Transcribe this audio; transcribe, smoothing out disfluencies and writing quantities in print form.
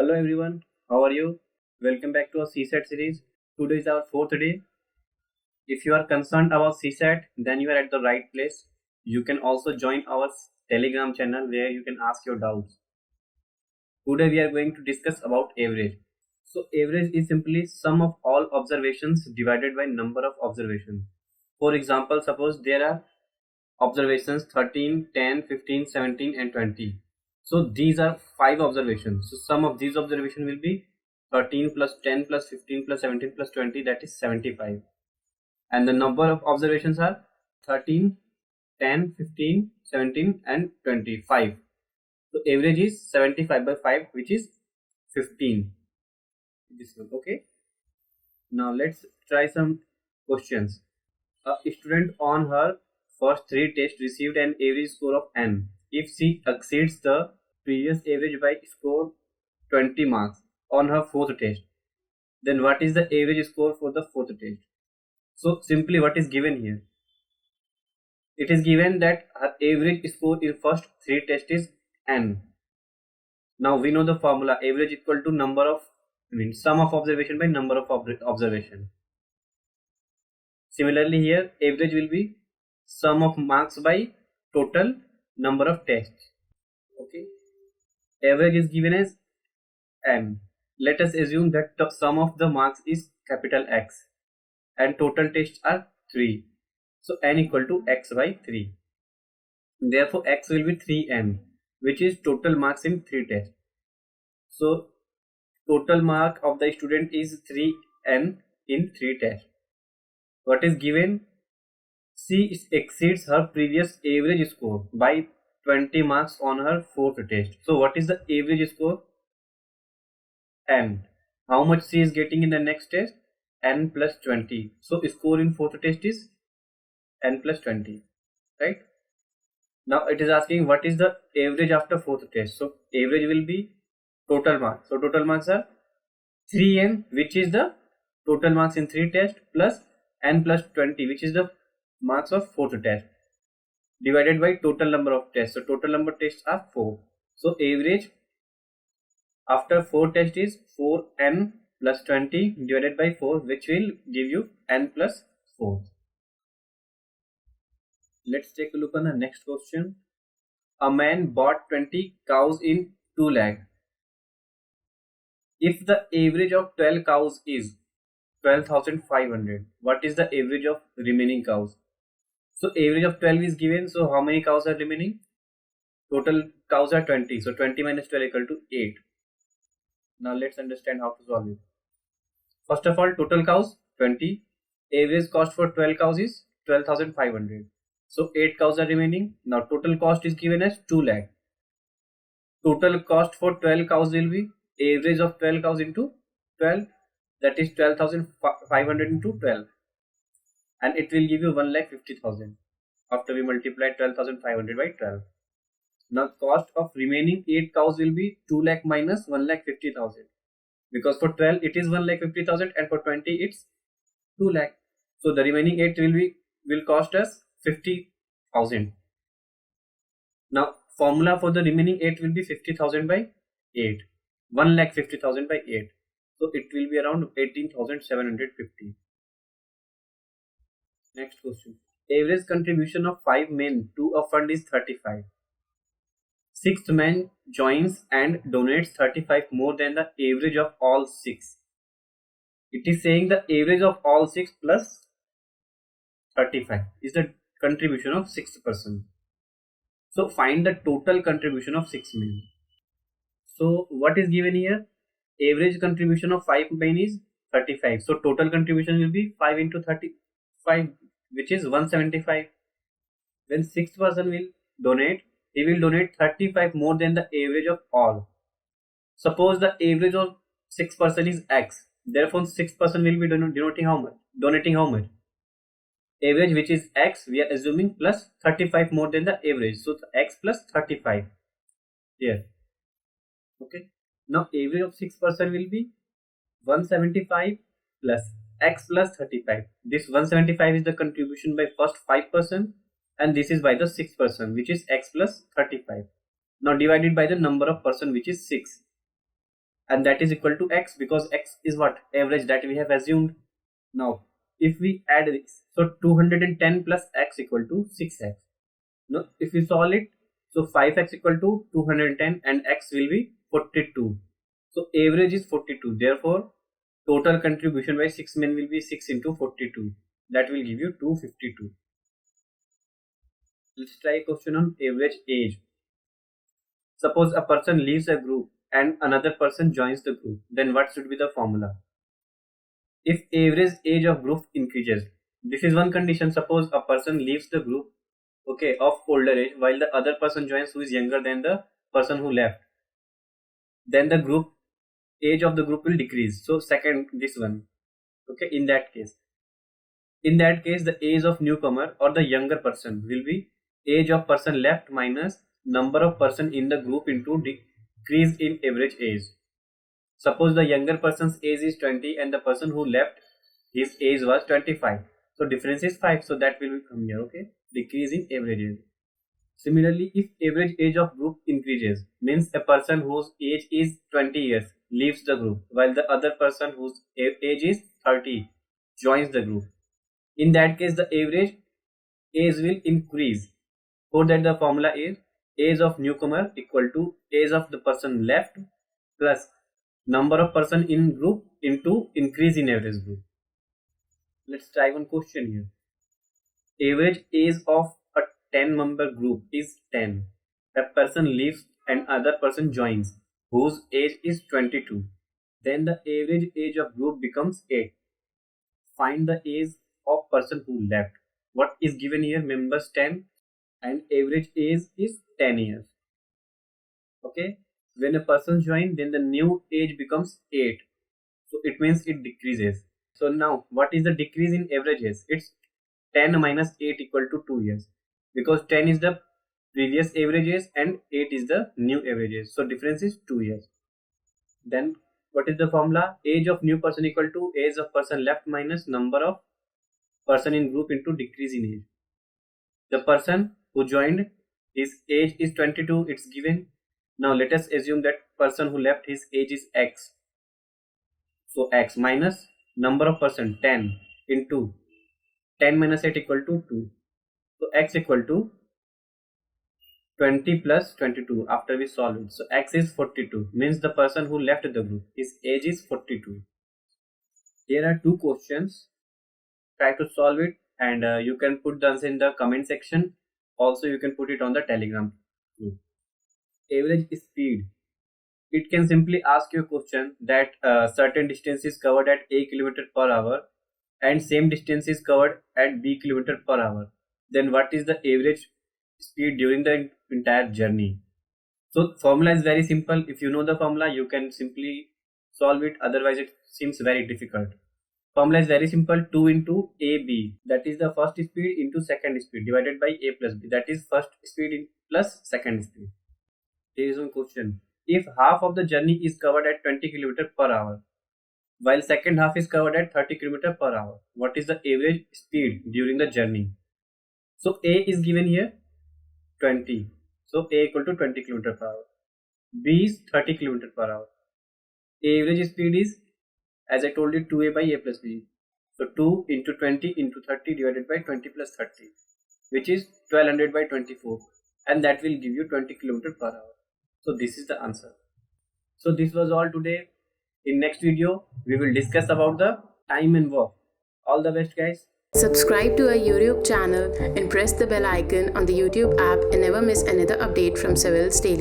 Hello everyone, how are you? Welcome back to our CSAT series. Today is our fourth day. If you are concerned about CSAT, then you are at the right place. You can also join our Telegram channel where you can ask your doubts. Today we are going to discuss about average. So average is simply sum of all observations divided by number of observations. For example, suppose there are observations 13, 10, 15, 17 and 20. So these are 5 observations. So sum of these observations will be 13 plus 10 plus 15 plus 17 plus 20, that is 75. And the number of observations are 13, 10, 15, 17 and 25. So average is 75 by 5, which is 15. This one, okay. Now let's try some questions. A student on her first 3 tests received an average score of n. If she exceeds the previous average by score 20 marks on her 4th test, then what is the average score for the 4th test? So simply what is given here? It is given that her average score in first 3 tests is n. Now we know the formula, average equal to number of sum of observation by number of observation. Similarly here average will be sum of marks by total number of tests. Okay, average is given as n. Let us assume that the sum of the marks is capital X and total tests are 3. So n equal to x by 3. Therefore x will be 3n, which is total marks in 3 tests. So total mark of the student is 3n in 3 tests. What is given? She exceeds her previous average score by 20 marks on her 4th test. So what is the average score? N. How much she is getting in the next test? N plus 20. So score in 4th test is n plus 20, right? Now it is asking what is the average after 4th test. So average will be total marks. So total marks are 3n, which is the total marks in 3 tests, plus n plus 20, which is the marks of 4th test, divided by total number of tests. So total number of tests are 4. So average after 4 tests is 4n plus 20 divided by 4, which will give you n plus 4. Let's take a look on the next question. A man bought 20 cows in 2 lakh. If the average of 12 cows is 12,500, what is the average of remaining cows? So average of 12 is given, so how many cows are remaining? Total cows are 20, so 20 minus 12 equal to 8. Now let's understand how to solve it. First of all, total cows 20, average cost for 12 cows is 12,500. So 8 cows are remaining. Now total cost is given as 2 lakh. Total cost for 12 cows will be average of 12 cows into 12, that is 12,500 into 12, and it will give you 1,50,000 after we multiply 12,500 by 12. Now cost of remaining 8 cows will be 2 lakh minus 1,50,000, because for 12 it is 1,50,000 and for 20 it's 2 lakh. So the remaining 8 will cost us 50,000. Now formula for the remaining 8 will be 50,000 by 8, 1,50,000 by 8. So it will be around 18,750. Next question. Average contribution of 5 men to a fund is 35. 6th man joins and donates 35 more than the average of all 6. It is saying the average of all 6 plus 35 is the contribution of 6th person. So find the total contribution of 6 men. So what is given here? Average contribution of 5 men is 35. So total contribution will be 5 into 35, which is 175. When 6th person will donate, he will donate 35 more than the average of all. Suppose the average of 6th person is x. Therefore 6th person will be donating how much? Average, which is x, we are assuming plus 35 more than the average. So x plus 35 here. Okay. Now average of 6th person will be 175 plus x plus 35. This 175 is the contribution by first 5%, and this is by the 6th person, which is x plus 35. Now divided by the number of person, which is 6, and that is equal to x, because x is what? Average that we have assumed. Now if we add this, so 210 plus x equal to 6x. Now if we solve it, so 5x equal to 210 and x will be 42. So average is 42. Therefore total contribution by 6 men will be 6 into 42. That will give you 252. Let's try a question on average age. Suppose a person leaves a group and another person joins the group. Then what should be the formula? If average age of group increases, this is one condition. Suppose a person leaves the group, okay, of older age, while the other person joins who is younger than the person who left. Then the group age of the group will decrease. So second, this one, okay. In that case, the age of newcomer or the younger person will be age of person left minus number of person in the group into decrease in average age. Suppose the younger person's age is 20 and the person who left, his age was 25. So difference is 5. So that will come here, okay. Decrease in average age. Similarly, if average age of group increases, means a person whose age is 20 years leaves the group, while the other person whose age is 30 joins the group. In that case, the average age will increase. For that, the formula is age of newcomer equal to age of the person left plus number of person in group into increase in average group. Let's try one question here. Average age of a 10-member group is 10. A person leaves and other person joins whose age is 22. Then the average age of group becomes 8. Find the age of person who left. What is given here? Members 10 and average age is 10 years. Okay. When a person joins, then the new age becomes 8. So it means it decreases. So now what is the decrease in average age? It's 10 minus 8 equal to 2 years. Because 10 is the previous average age and 8 is the new average age. So difference is 2 years. Then what is the formula? Age of new person equal to age of person left minus number of person in group into decrease in age. The person who joined, his age is 22, it's given. Now let us assume that person who left, his age is x. So x minus number of person 10 into 10 minus 8 equal to 2. So x equal to 20 plus 22 after we solve it. So x is 42, means the person who left the group, his age is 42. Here are two questions. Try to solve it, and you can put the answer in the comment section. Also you can put it on the Telegram group. Average speed. It can simply ask you a question that certain distance is covered at a kilometer per hour and same distance is covered at b kilometer per hour. Then what is the average speed during the entire journey? So formula is very simple. If you know the formula, you can simply solve it. Otherwise it seems very difficult. Formula is very simple. 2 into AB, that is the first speed, into second speed divided by a plus b, that is first speed plus second speed. Here is one question. If half of the journey is covered at 20 km per hour, while second half is covered at 30 km per hour, what is the average speed during the journey? So A is given here 20. So A equal to 20 km per hour. B is 30 km per hour. Average speed is, as I told you, 2A by A plus B. So 2 into 20 into 30 divided by 20 plus 30, which is 1200 by 24, and that will give you 20 km per hour. So this is the answer. So this was all today. In next video, we will discuss about the time and work. All the best, guys. Subscribe to our YouTube channel and press the bell icon on the YouTube app and never miss another update from Civil's Daily.